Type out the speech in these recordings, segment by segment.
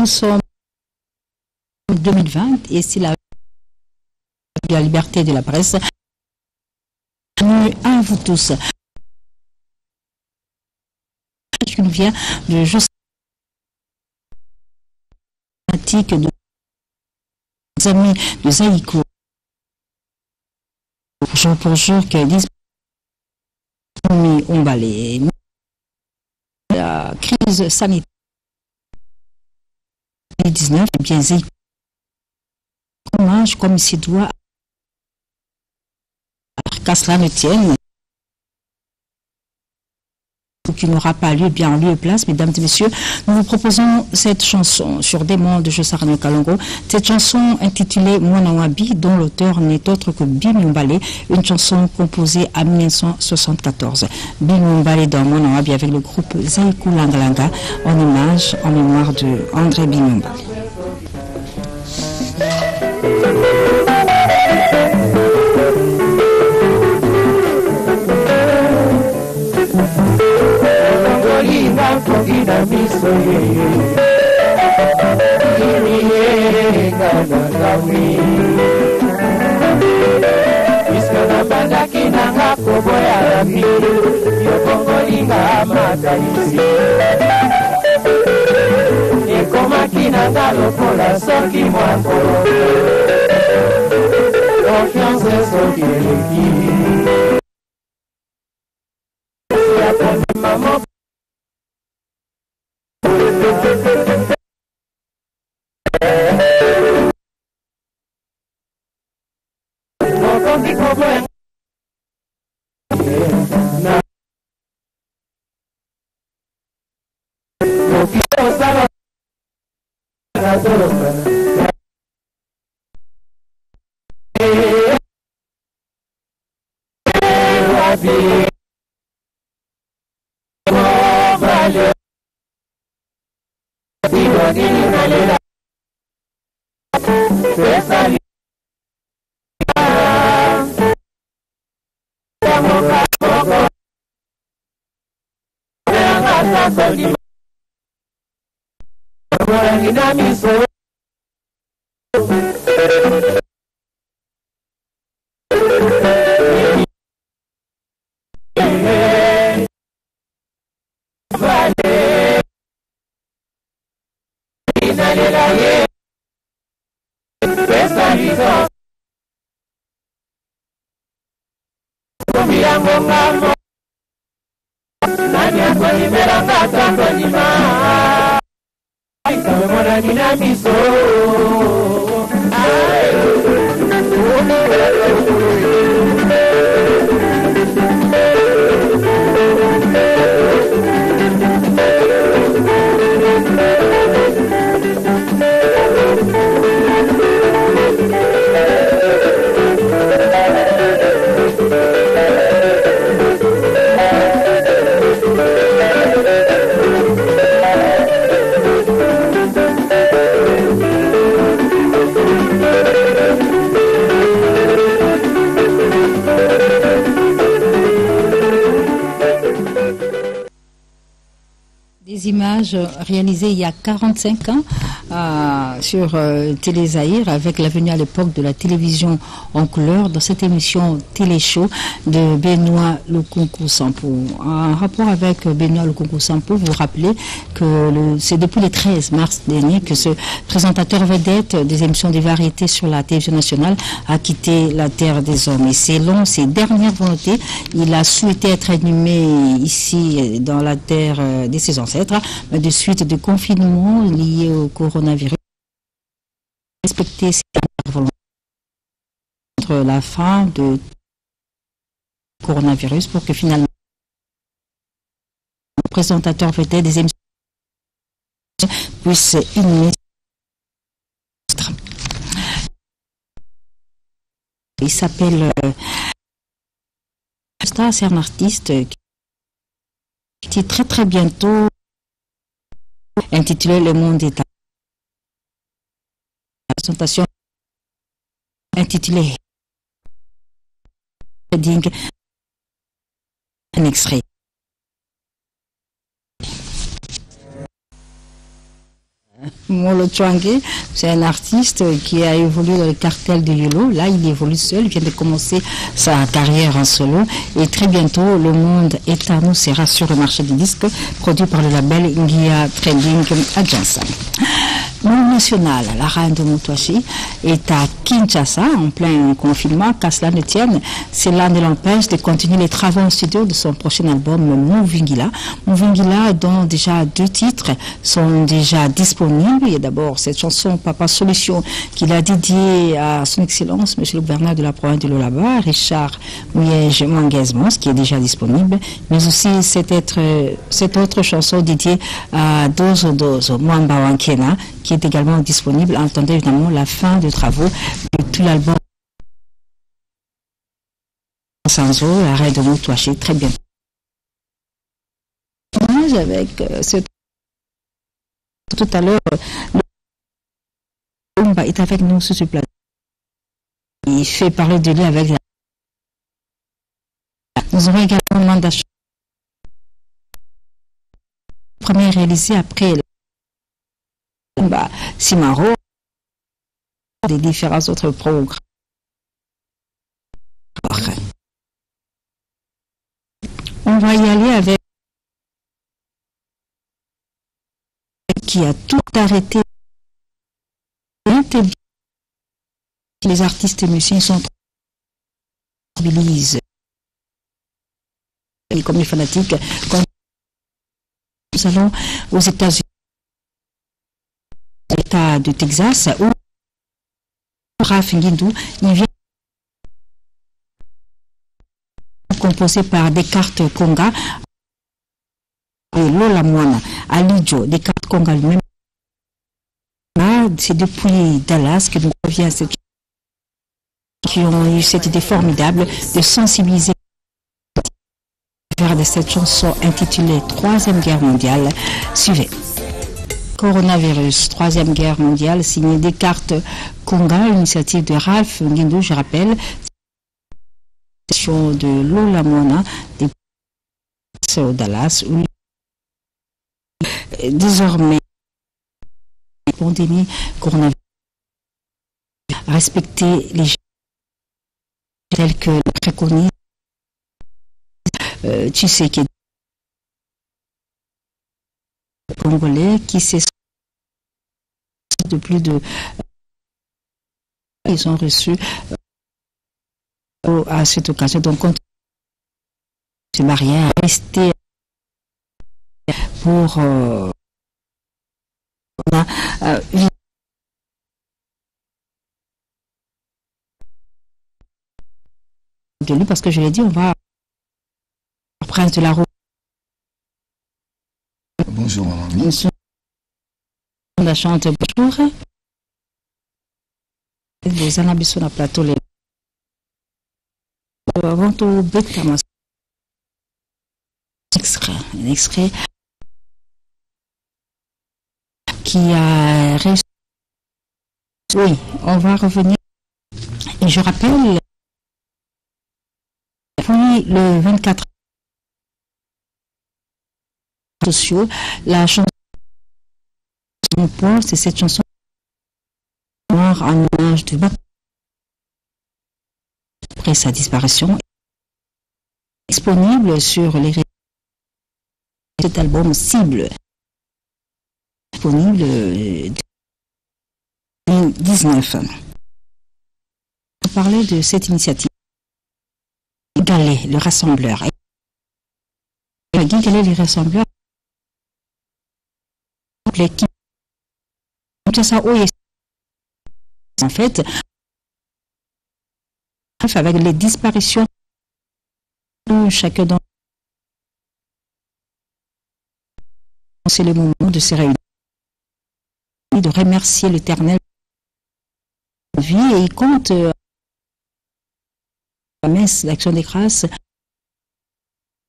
nous sommes en 2020 et c'est la liberté de la presse. À vous tous. Qui nous vient de de nos amis de Zaïko. Jour pour jour que disent on va les la crise sanitaire 2019 et bien Zaïko hommage comme s'il doit qu'à cela ne tienne qui n'aura pas lieu bien en lieu et place. Mesdames et messieurs, nous vous proposons cette chanson sur des mots de Josarno Kalongo. Cette chanson intitulée Mwanawabi, dont l'auteur n'est autre que Bimumbale, une chanson composée en 1974. Bimumbale dans Mwanawabi avec le groupe Zaïkou Langalanga en hommage, en mémoire de André Bimumbale. Kogina miso ye gana gawi iskana banda kinanga koboya rami yokongo linga makanisi ekoma kinanga lokola soki mwakolo confiance soki eleki maman Images réalisées il y a 45 ans sur Télé Zaïre avec la venue à l'époque de la télévision en couleur dans cette émission Télé-Show de Benoît Lukunku Sampo. En rapport avec Benoît Lukunku Sampo, vous vous rappelez que c'est depuis le 13 mars dernier que ce présentateur vedette des émissions de variétés sur la télévision nationale a quitté la terre des hommes. Et selon ses dernières volontés, il a souhaité être inhumé ici dans la terre de ses ancêtres, mais de suite de confinement lié au coronavirus. Respecter ses dernières volontés contre la fin de coronavirus pour que finalement le présentateur vedette des émissions puisse inhumer. Il s'appelle c'est un artiste qui est très très bientôt intitulé Le Monde est à la présentation intitulée un extrait. Molo Chwange, c'est un artiste qui a évolué dans le cartel de Yolo. Là, il évolue seul, il vient de commencer sa carrière en solo. Et très bientôt, Le Monde est à nous sera sur le marché du disque, produit par le label Ngia Trading Agency. L'Union nationale, la reine de Moutouachi, est à Kinshasa, en plein confinement. Qu'à cela ne tienne, cela ne l'empêche de continuer les travaux en studio de son prochain album Mouvingila. Mouvingila, dont déjà 2 titres sont déjà disponibles. Il y a d'abord cette chanson Papa Solution qu'il a dédiée à son excellence, monsieur le gouverneur de la province de Lolaba, Richard Mouyège Mangezmos, qui est déjà disponible, mais aussi cette autre chanson dédiée à Dozo Dozo, Mwamba Wankena, qui est également disponible. Entendez évidemment la fin des travaux de tout l'album Sanzo, la reine de Moutouachi, très bien. Avec tout à l'heure, le est avec nous sur ce plateau. Il fait parler de lui avec la... Nous aurons également un mandat premier réalisé après Simaro, des différents autres programmes. On va y aller avec qui a tout arrêté. Les artistes et musiciens sont mobilisés. Et comme les fanatiques, quand nous allons aux États-Unis, l'État de Texas, où Raph Nguindou, il vient composé par Descartes Conga et Lola Moana, Alidjo, Descartes Conga lui-même. C'est depuis Dallas que nous revient cette qui ont eu cette idée formidable de sensibiliser vers cette chanson intitulée Troisième Guerre mondiale. Suivez. Coronavirus, Troisième Guerre mondiale, signé Descartes Conga, l'initiative de Ralph Nguindou, je rappelle, de Lola Moana, au Dallas, où désormais la pandémie coronavirus, respecter les gestes tels que le préconise Tshisekedi congolais qui s'est de plus de ils ont reçu à cette occasion donc contre ces barrières rester pour de lui parce que je l'ai dit on va Prince de la Route. Bonjour maman. La chante bonjour. Les anabis sur le plateau les avant tout bête un extrait qui a réussi. Oui, on va revenir. Et je rappelle, puis le 24 sociaux, la chanson c'est cette chanson en hommage de Bach après sa disparition disponible sur les réseaux. Cet album cible disponible 2019. On parlait de cette initiative Galé, le rassembleur. Galé, les rassembleurs l'équipe en fait avec les disparitions de chacun d'entre nous, c'est le moment de se réunir, de remercier l'Éternel de vie et il compte la messe d'action des grâces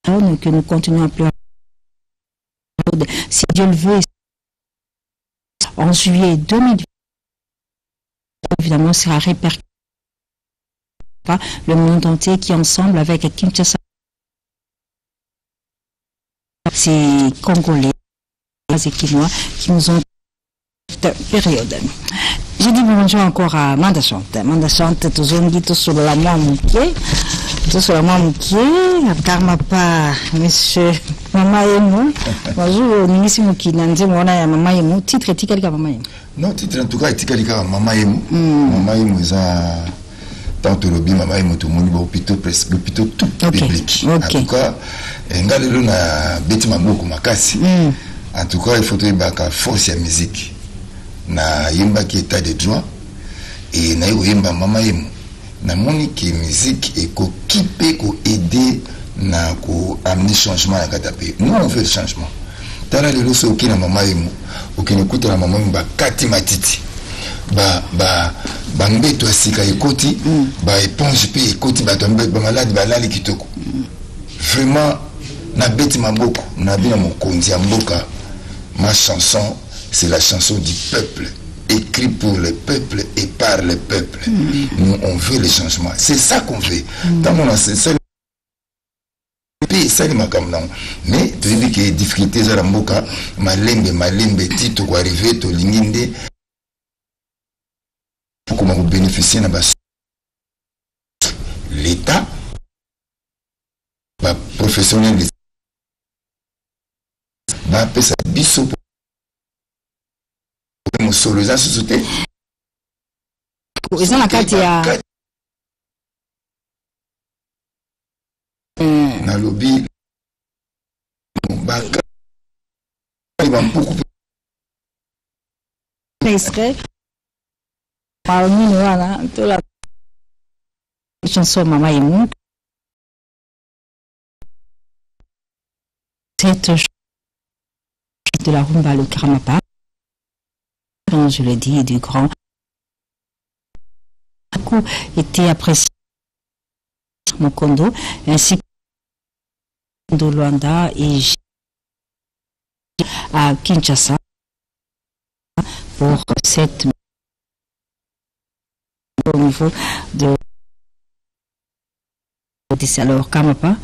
que nous continuons à pleurer si Dieu le veut en juillet 2020 évidemment sera répercuté le monde entier qui ensemble avec Kinshasa ces Congolais et Quinois qui nous ont cette période. Je dis bonjour encore à Manda Chante. Manda Chante, tozongi sur la moi mouké. Sur la moi mouké, karma pas monsieur Mama Emo. Bonjour, Ningisi Mouki, Nanze Mona ya Mama Emo. Titre etikali ka Mama Emo. Non, titre en tout cas etikali ka Mama Emo. Mama Emo za tanto lobi Mama Emo tout monde hôpital presque hôpital tout public. En tout cas, ngalelo na beti maboko makasi. En tout cas, il faut que baka force ya musique. Na yemba ki état de droit et na yemba Mama Emo. Na moni ki musique et ko kipe ko aider na ko amener changement à Katape. Nous on fait le changement. Tala lelo so ki na Mama Emo, okene kuta na Mama Emo ba kati matiti. Ba mbeto asika ekoti, ba éponge pe ekoti ba tombe ba malade ba lali kitoko. Vraiment na beti maboko, na bina mokonzi ya mboka. Ma chanson, c'est la chanson du peuple, écrite pour le peuple et par le peuple. Nous, on veut les changements. C'est ça qu'on fait. Dans mon ancêtre, ça, mais tu dis qu'il y a des difficultés à la mboka, malembe, tito, quoi, arriver, to linginde. Comment vous bénéficiez de l'État, professionnel, va appeler ça biso pour solo za société. Ils ont la carte ya na lobby baka il va beaucoup extrait parmi nous là toute la chanson Mama Emo. Cette de la rumba le Karamapa, je le dis, du grand était apprécié Mokondo ainsi que de Luanda et à Kinshasa pour cette au niveau de alors Kamapa.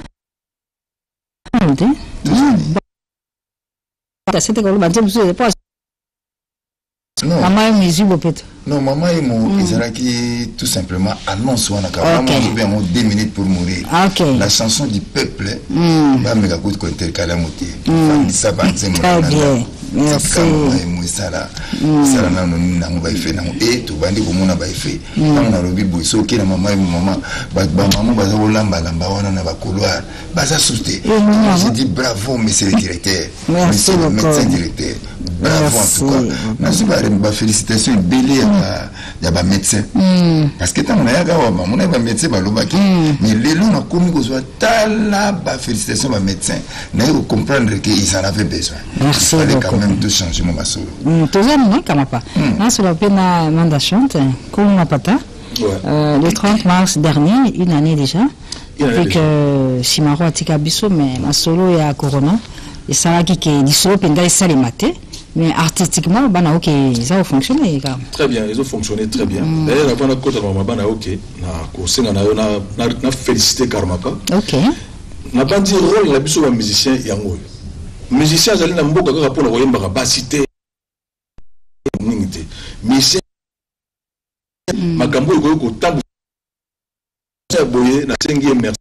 Non. Mama Emo non, Mama Emo, qui tout simplement annonce on a 2 minutes pour mourir. La chanson du peuple, va me raconter qu'on était calamoté. Ça va très bien. Merci. Ça là, on va faire et tout bandi comme on a fait. On a robi boiso qui la Mama Emo maman baza olamba lamba wana na ba couloir. Baza souté. Je dis bravo monsieur le directeur. Monsieur le médecin directeur. Bravo en tout cas. Merci ba félicitations belé ya ba médecin. Parce que tant on a gawa mon ba médecin ba lobaki. Mais les gens ont commis ko tala ba félicitations ba médecin. Na yo comprendre que ils en avaient besoin. Merci beaucoup. Même tout changement ma solo. Tozani Kamapa. Na sur la pena Manda Chante comme Mapata. Le 30 mars dernier, une année déjà. Avec Simaro Atika Bisso mais ma solo ya Corona et ça qui est du solo penda ça les maté. Mais artistiquement, ça a fonctionné. Très bien, ils ont fonctionné très bien. D'ailleurs, avant la côte de Mama, na félicité Karmapa. Ok. Na pas dit rôle la biso musicien yango. Musicien zali na mboka kaka pona koyemba ba cité. Musicien makambo ko tambu. Boye na sengi merci.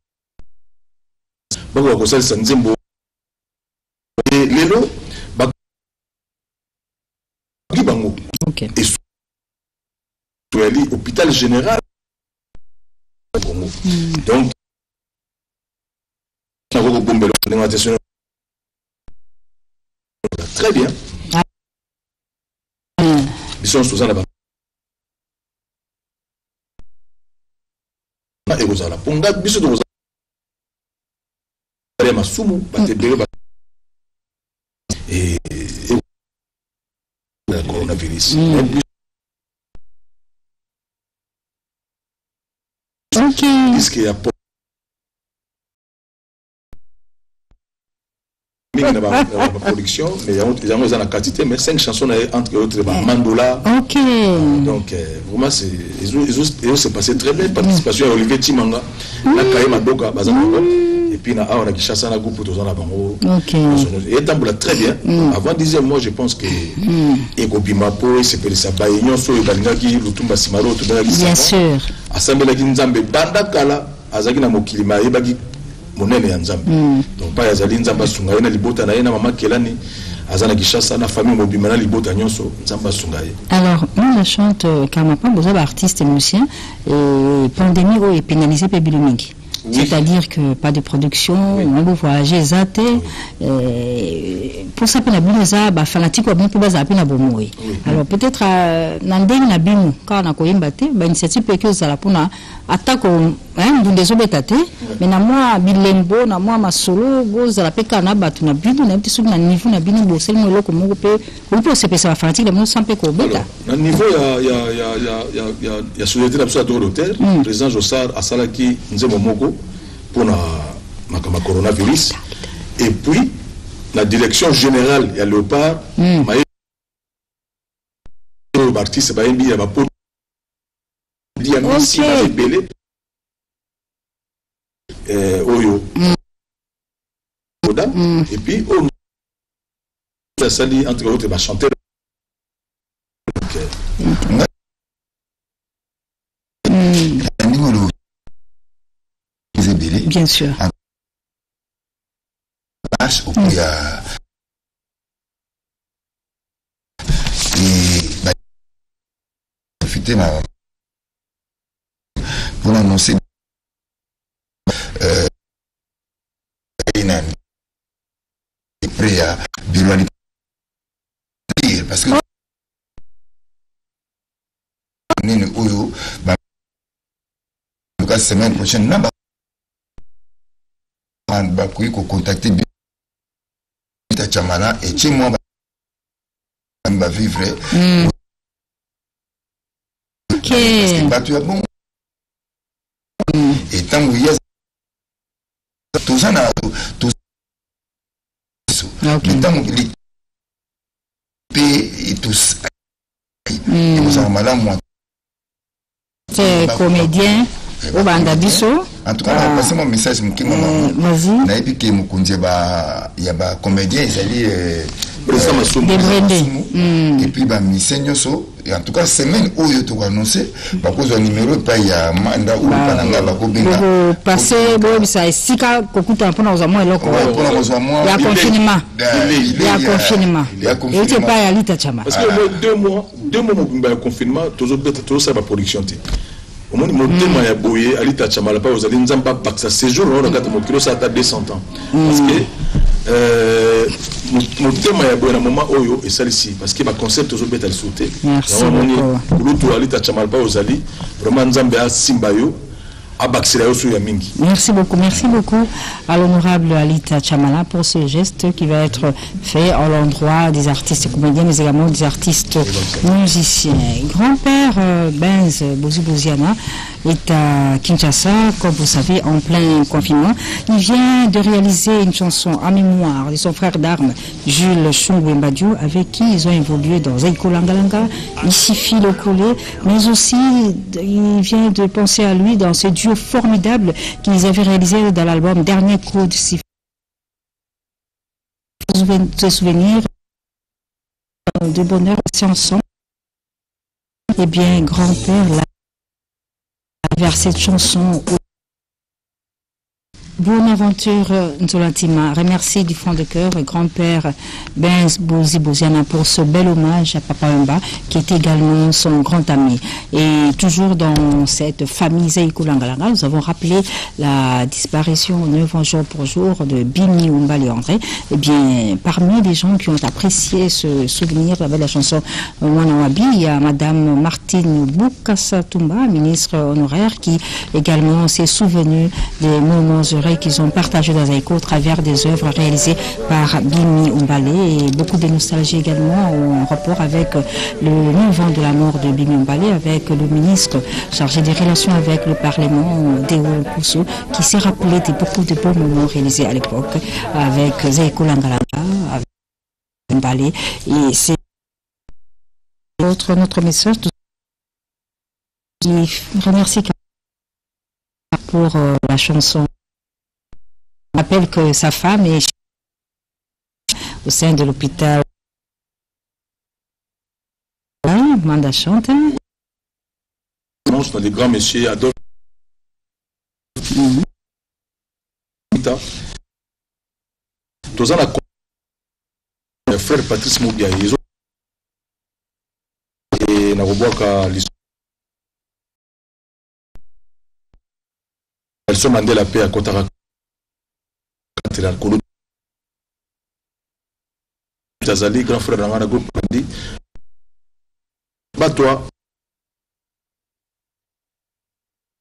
Bako ko sala sanzembo. Et lelo ok. Et sur l'hôpital général donc très bien mission sous la et vous allez ponga biso de vous allez masumu et le coronavirus. Ok. Puisqu'il y a pas la production, mais il y a la quantité, mais 5 chansons entre autres, Mandola. Ok. Donc, vraiment, ils ont se passé très bien. Participation à Olivier Timanga, la Kaye Madoka, et puis on a Kishasa na groupe tous en avant. OK. Et tambola très bien. Avant 10e mois je pense que Ekobimapo c'est que ça baignon so balinga ki lutumba simaro to bala. Bien sûr. Assemblée ki nzambe banda kala azaki na mokili ma yebaki monene ya nzambe. Donc pas yazali nzamba sunga na libota na yena mama kelani azana Kishasa na famille mobimana libota nyonso nzamba sunga ye. Alors, on la chante Kamapa, vous avez artiste et musicien et pandémie est pénalisée par Bilumingi. Oui. C'est-à-dire que pas de production, on va voyager, zaté. Pour ça, pour la binoza, fanatique ou bien pour baser à bomoui. Alors peut-être nandeng na binu quand on a koyé mbaté, initiative peut que ça la pour na attaque hein d'une des obétatés. Mais na moi bilembo, na moi masolo, goz la peka na batu na binu na petit sous na niveau na binu bossel mo loko mo peut se passer fanatique la mo sans peu ko beta. Na niveau il y a société d'absolu d'hôtel, président Jossar Asalaki Nzemo Moko pour la coronavirus et puis la direction générale il y a Léopard artiste il y a pas Oyo et puis on sali entre autres va chanter bien sûr. Il y a pour annoncer prêt à Birouani parce que Oyo la semaine prochaine là va contacter Chamala et chez moi va vivre OK parce que bon et tant que il y a tout ça tout le temps et tous et vous en malade c'est comédien au Bandabiso. En tout cas, passez mon message, vas-y. Naïbi qui il y a des comédiens, ils allaient et puis et en tout cas semaine où il te annoncé parce que numéro pas il y a mandat ou pananga ba ko benga passer bon ça sika kokuta mpona ozamwa eloko il y a confinement et tu pas à Lita Chama parce que 2 mois de confinement toujours ça va production au moins mon thème ya boyé Alita Chama la pas aux allez nzamba baksa séjour on regarde mon kilo ça a 200 ans parce que mon thème ya boyé na moment oyo et ça ici parce que ma concept toujours bête à le sauter merci beaucoup Alita Chama pas aux allez vraiment nzamba simbayo. Merci beaucoup à l'honorable Alita Chamala pour ce geste qui va être fait à l'endroit des artistes comédiens mais également des artistes musiciens. Grand-père Benz Boziana est à Kinshasa, comme vous savez, en plein confinement. Il vient de réaliser une chanson en mémoire de son frère d'armes, Jules Chongwe-Mbadiou, avec qui ils ont évolué dans Zaiko Langalanga, ici Philo Kolé, mais aussi il vient de penser à lui dans ce duo formidable qu'ils avaient réalisé dans l'album Dernier coup de sifflet. Se souvenir de bonheur, c'est ensemble. Eh bien, grand-père l'a vers cette chanson. Bonaventure Nzolatima remercie du fond de cœur grand-père Benz Boziana pour ce bel hommage à Papa Wemba qui est également son grand ami. Et toujours dans cette famille Zaiko Langalanga, nous avons rappelé la disparition 9 ans jour pour jour de Bini Oumbali André. Eh bien, parmi les gens qui ont apprécié ce souvenir avec la chanson Wanawabi, il y a Madame Martine Boukassatumba, ministre honoraire, qui également s'est souvenue des moments heureux qu'ils ont partagé dans Zaiko au travers des œuvres réalisées par Bimi Oumbale et beaucoup de nostalgie également en rapport avec le 9 ans de la mort de Bimi Oumbale avec le ministre chargé des relations avec le Parlement, Deo Kousso, qui s'est rappelé de beaucoup de beaux moments réalisés à l'époque avec Zaiko Langalanga, avec Oumbale et c'est notre message. Je remercie pour la chanson rappelle que sa femme est au sein de l'hôpital Manda Chante. Dans les grands messieurs Adolphe. Tous le frère Patrice Moubia et Naroboaka elles sont mandées la paix à Kotara Tazali, grand frère Rangana Group dit toi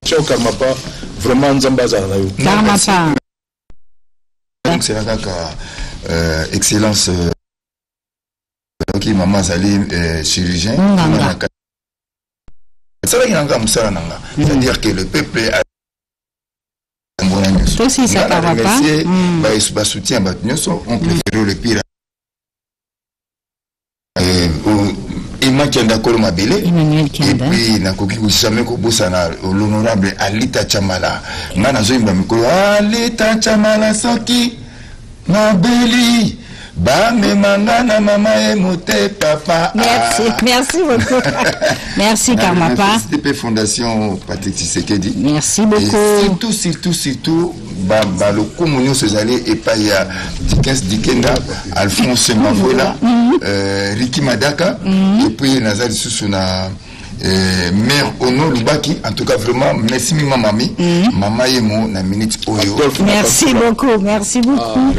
Ciao Karmapa vraiment Nzambaza Karmapa donc c'est la excellence qui maman Zali chirurgien c'est-à-dire que le peuple a aussi ça pas soutien on préfère le pire Emmanuel Kenda. Et puis nakoki jamais ko bosana l'honorable Alita Chamala ngana zoimba mikolo Alita Chamala soki nabeli ba me mangana mama e mote papa. Merci beaucoup. Merci Karmapa. CTP Fondation Patrick Tshisekedi. Merci beaucoup. Et surtout le communion se allait et pas il y a Dikenda, Alphonse Mavola, Ricky Madaka, et puis Nazari Susuna, mère Ono Lubaki. En tout cas, vraiment, merci mamami, maman Yemo, na minute Oyo. Merci beaucoup, merci beaucoup.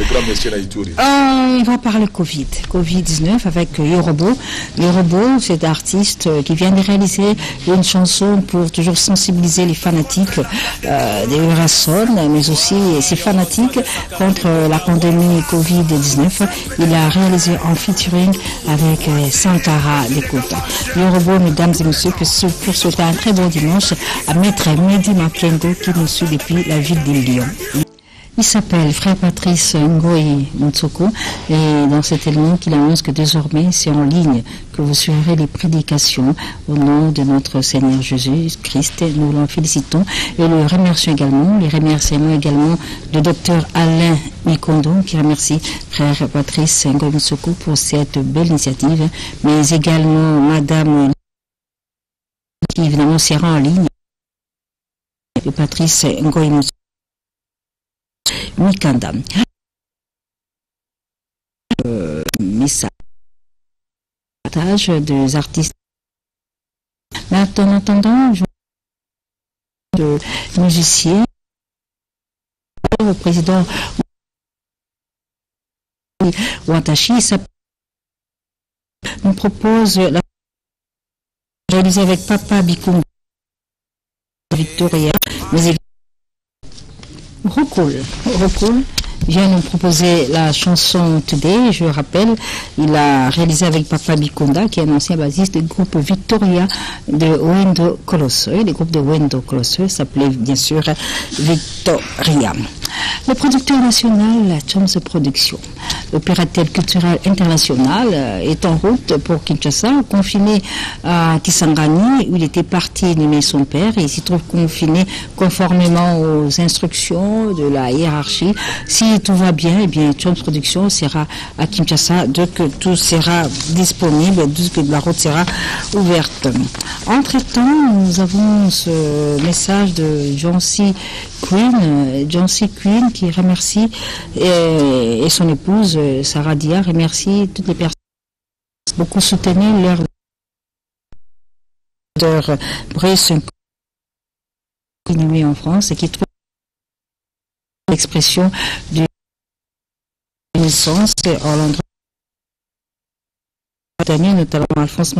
On va parler Covid-19 avec Yorobo. Yorobo, c'est artiste qui vient de réaliser une chanson pour toujours sensibiliser les fanatiques des Eurasson, mais aussi ces fanatiques contre la pandémie Covid-19. Il a réalisé en featuring avec Sankara Dekota. Yorobo, mesdames et messieurs, pour souhaiter un très bon dimanche à Maître Mehdi Makendo qui nous suit depuis la ville de Lyon. Il s'appelle Frère Patrice Ngoyi Mutsoko et dans cet élément qu'il annonce que désormais c'est en ligne que vous suivrez les prédications au nom de notre Seigneur Jésus-Christ. Nous l'en félicitons et le remercions également, les remerciements également de Dr Alain Mikondo qui remercie Frère Patrice Ngoyi Mutsoko pour cette belle initiative, mais également Madame qui évidemment sera en ligne de Patrice Ngoyi Mikanda. Message des artistes. Mais en attendant, de musiciens, le président Watashi nous propose la réalisée avec Papa Bikum Victoria, mais Rokul vient nous proposer la chanson Today. Je rappelle, il a réalisé avec Papa Bikonda, qui est un ancien bassiste du groupe Victoria de Wendo Colosseux. Le groupe de Wendo Colosseux s'appelait bien sûr Victoria. Le producteur national Chom's Production, l'opérateur culturel international, est en route pour Kinshasa, confiné à Kisangani, où il était parti animer son père, et il s'y trouve confiné conformément aux instructions de la hiérarchie. Si tout va bien, eh bien, Chom's Production sera à Kinshasa dès que tout sera disponible, dès que la route sera ouverte. Entre-temps, nous avons ce message de John C. Queen qui remercie et son épouse Sarah Dia remercie toutes les personnes qui ont beaucoup soutenu leur Brice inhumé en France et qui trouve l'expression de naissance en l'endroit notamment Alphonse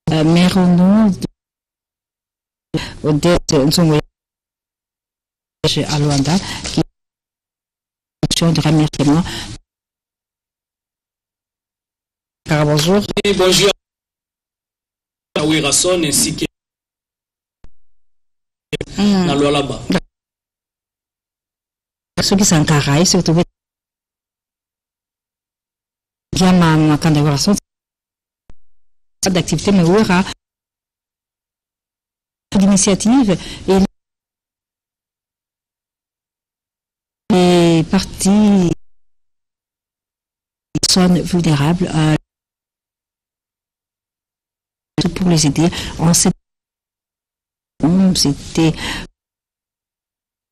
mère au nom Odette Nzongo à Luanda, qui est de remerciement. Bonjour. Et bonjour à Wirason ainsi que à Lualaba. Ceux qui sont carrés, surtout bien ma candidature d'activité, mais où aura d'initiative et dit personnes vulnérables pour les aider. C'était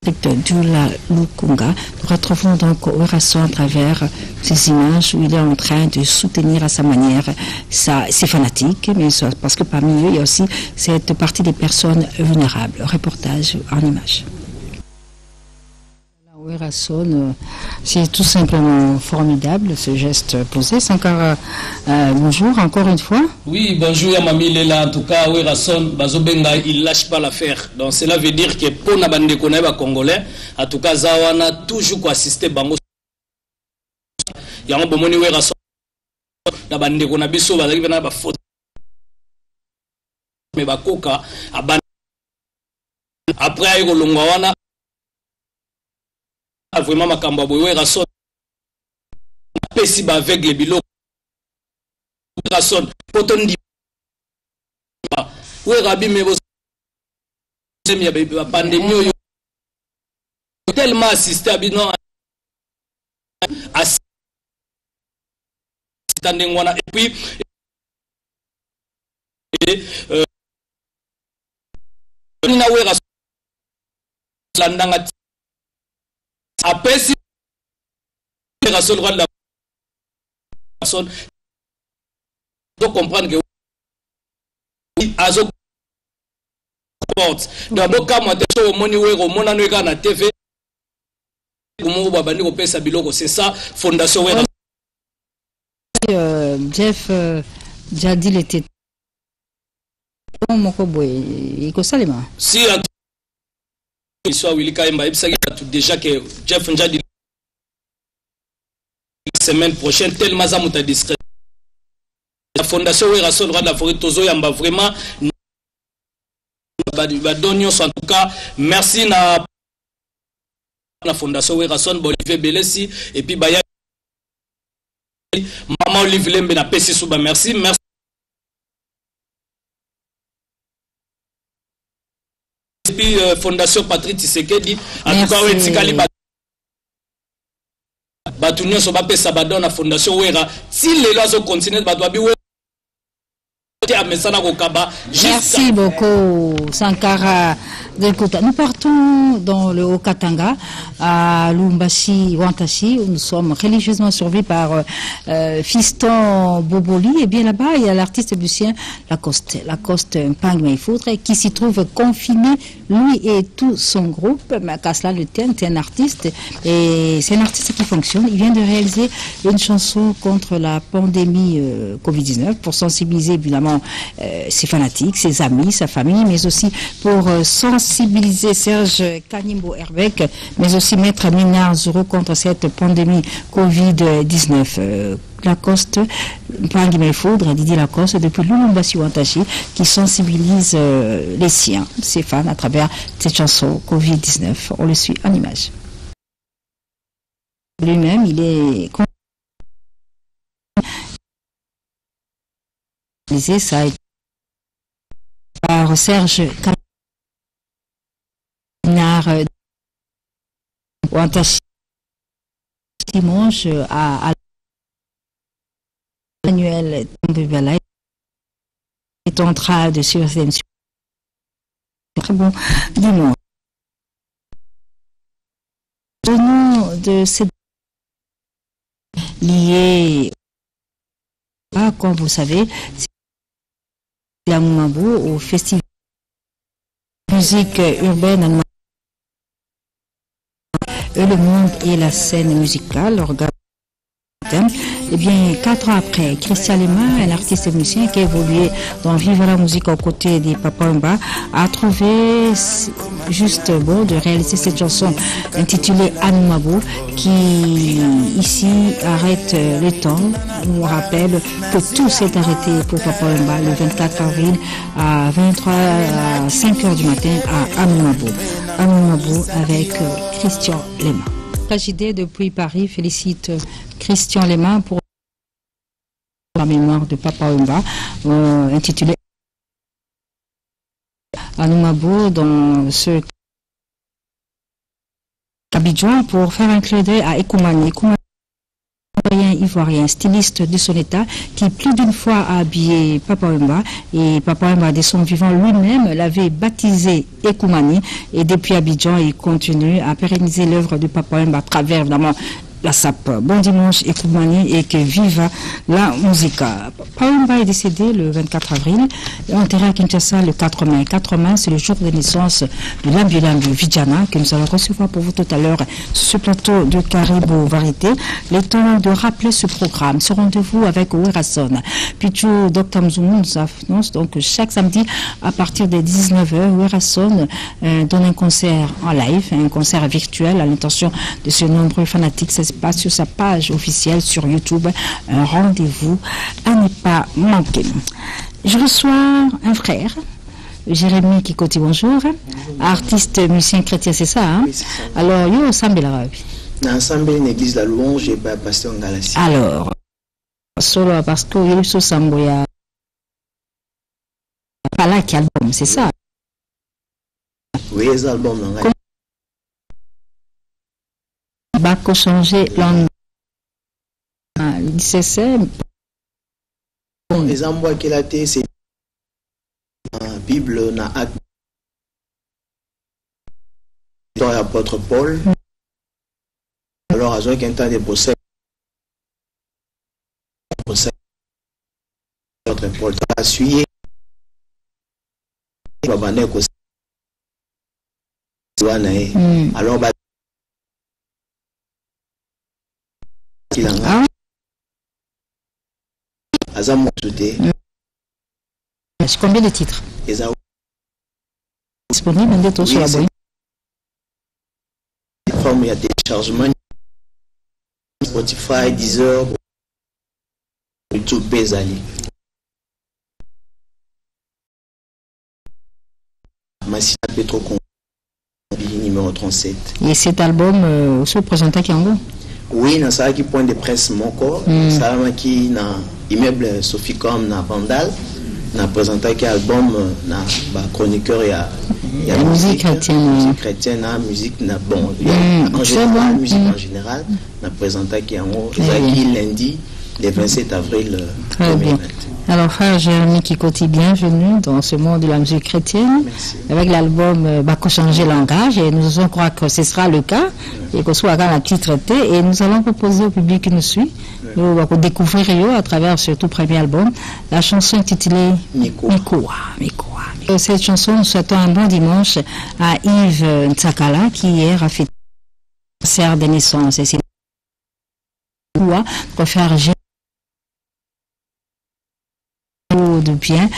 de la Lukunga. Nous retrouvons donc Werason à travers ces images où il est en train de soutenir à sa manière ses fanatiques, mais parce que parmi eux, il y a aussi cette partie des personnes vulnérables. Reportage en images. Werason, c'est tout simplement formidable ce geste posé. Sankara, bonjour encore une fois. Oui, bonjour Yamami Lela. En tout cas, Werason, Bazobenga, il lâche pas l'affaire. Donc cela veut dire que pour Nabande Koneba Congolais, en tout cas, Zawana toujours assisté Bango. Yango Bomoni Werason, Nabande Konabiso, Bazakivena Bafot. Mais Bakoka, après Aïgo Longwawana. Vraiment makambo boye Werason pesi ba avec les biloko Werason potondi Werabi me bo semia ba pandemie tellement assisté abino assistant ngwana et puis na Werason landanga après si la seule droit de la personne doit comprendre que azo porte d'abord quand moi au moni wero mona no na TV comme babani ko pesa biloko c'est ça fondation Werason. Jeff Jadi était mon koboy iko salima si soit Willy Kaimba déjà que Jeff Njadi la semaine prochaine tellement ça m'a discret la fondation Werason droit de la forêt Tozo Yamba vraiment en tout cas merci na la fondation Werason Olivier Belesi et puis Baya maman Olivier Lembe na PC Souba merci et puis fondation Patrick Tshisekedi en tout cas Wetikali Batunyo so ba pesa badon na fondation Wera si les lois continuent badwa bi merci beaucoup Sankara. Nous partons dans le Haut-Katanga, à Lumbashi, Wantashi, où nous sommes religieusement surveillés par Fiston Boboli. Et bien là-bas, il y a l'artiste Lucien Lacoste Mpangme Foudre, qui s'y trouve confiné, lui et tout son groupe. Mais qu'à cela le tienne, c'est un artiste. Et c'est un artiste qui fonctionne. Il vient de réaliser une chanson contre la pandémie Covid-19 pour sensibiliser évidemment ses fanatiques, ses amis, sa famille, mais aussi pour sensibiliser Serge Kanimbo Herbeck, mais aussi Maître Minard Zoro contre cette pandémie Covid-19. Lacoste, Mpangme Foudre, Didier Lacoste, depuis Lulumbasi Wantashi, qui sensibilise les siens, ses fans, à travers cette chanson Covid-19. On le suit en image. Lui-même, il est ça a été par Serge Kanimbo Wantashi dimanche à Manuel Tombebala est en train de suivre cette émission. Très bon dimanche. Au nom de cette liée, comme vous savez, c'est à Moumabou, au festival de musique urbaine Le Monde et la scène musicale. Eh bien, 4 ans après, Christian Lema, un artiste et musicien qui a évolué dans Vive la musique aux côtés des Papa Mba, a trouvé juste bon de réaliser cette chanson intitulée Anumabo, qui ici arrête le temps. On nous rappelle que tout s'est arrêté pour Papa Mba le 24 avril à 5h du matin à Anumabo. Anumabo avec Christian Lema. KJD depuis Paris félicite Christian Lema pour la mémoire de Papa Wemba, intitulé Anumabo dans ce cabinet Abidjan pour faire un clin d'œil à Ekoumani. Ivoirien, styliste de son état, qui plus d'une fois a habillé Papa Wemba, et Papa Wemba de son vivant lui-même l'avait baptisé Ekoumani, et depuis Abidjan il continue à pérenniser l'œuvre de Papa Wemba à travers évidemment la SAP. Bon dimanche Ekoumani et que vive la musique. Papa Wemba est décédé le 24 avril et enterré à Kinshasa le 4 mai. 4 mai, c'est le jour de naissance de l'ambulambu Vijana que nous allons recevoir pour vous tout à l'heure sur ce plateau de Caribou Variété. Le temps de rappeler ce programme, ce rendez-vous avec Werason. Pichou Dr Mzoumou nous annonce donc chaque samedi à partir des 19h, Werason donne un concert en live, un concert virtuel à l'intention de ce nombreux fanatiques. Ça se passe sur sa page officielle sur YouTube. Un rendez-vous à ne pas manquer. Je reçois un frère, Jérémy Kikoti, bonjour. Artiste, musicien chrétien, c'est ça, hein? Oui, c'est ça. Alors, yo, ensemble l'arabe. Ensemble, une église la louange et pasteur Ngalassi. Alors, solo parce que yo so samboya pala qui album, c'est ça? Oui, les albums là. Bako changer l'an 17. Les envois qu'il a été, c'est la Bible, na acte de l'apôtre Paul. Alors, à ce qu'un temps de possède, l'apôtre Paul a suivi. Alors, combien de titres disponibles en détail sur la boîte? Il y a des téléchargements Spotify, Deezer, YouTube, Bezali. Massina Petro numéro 37. Et cet album se présente qui en gros? Oui, dans ça qui point de presse mon corps, ça qui na immeuble Soficom na Vandal, na présenté qui album na chroniqueur il y a musique chrétienne, na musique na bon, en général musique en général, na présenté qui en haut, lundi le 27 avril 2020. Alors frère Jérémy Kikoti, bienvenue dans ce monde de la musique chrétienne. Merci. Avec l'album Bako changer langage, et nous allons croire que ce sera le cas et qu'on soit à la titre et nous allons proposer au public qui nous suit de découvrir à travers ce tout premier album la chanson intitulée Mikoa. Cette chanson, nous souhaitons un bon dimanche à Yves Ntsakala qui hier a fait concert de naissance et c'est pour faire de bien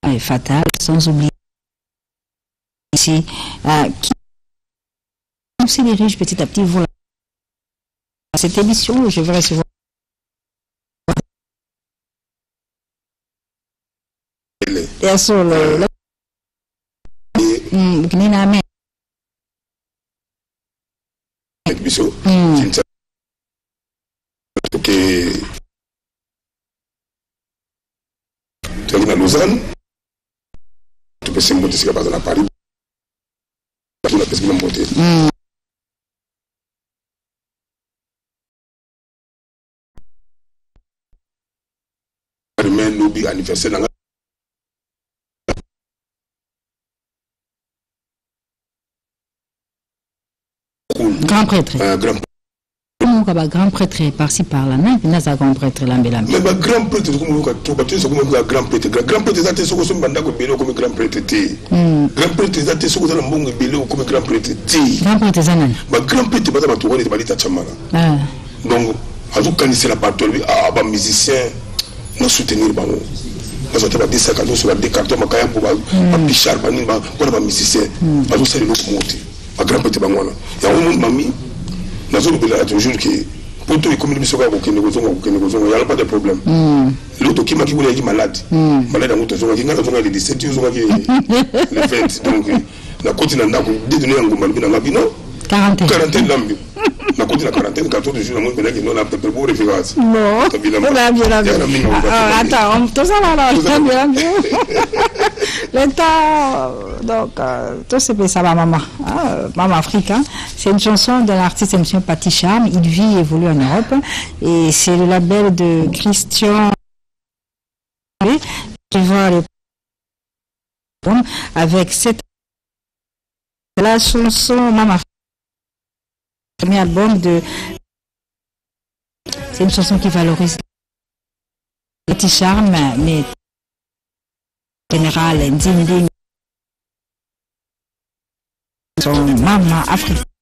est fatal, sans oublier ici qui on se dirige petit à petit voilà cette émission. Je vais recevoir et sur le à Lausanne, tu peux se monter si tu vas à Paris. Tu peux se monter. Nous anniversaire dans grand prêtre. Grand prêtre par-ci par-là, non? Il y a un grand prêtre là, mais grand prêtre, c'est comme un grand prêtre. Grand prêtre, c'est ce que je me comme grand prêtre. Grand prêtre, c'est ce que je me comme grand prêtre. Grand prêtre, c'est un grand prêtre, c'est un donc, à tout cas, c'est la partie, ah, musicien, nous soutenir, parce que des sacs à dos sur des cartons, pour pichard, pour les musiciens, à tout ça, les autres monter. À grand prêtre, il y a un monde, mamie. Toujours que pour tout les communes il n'y a pas de problème. L'autre qui m'a dit qu'il est malade. Malade à l'autre, il y a les 17 jours, les 20. Donc, la continent n'a pas donné un goût non? Quarantaine d'ambus. La continent 40, 14 jours, on a peut-être pour référence. Non, attends, tout ça là, Le temps, donc, tout ce que ça va, maman. Maman Africa. C'est une chanson de l'artiste M. Paty Charme. Il vit et évolue en Europe. Et c'est le label de Christian qui va le avec cette la chanson Maman Africa. Premier album de. C'est une chanson qui valorise Paty Charme, mais général Ndindi son Maman Africa.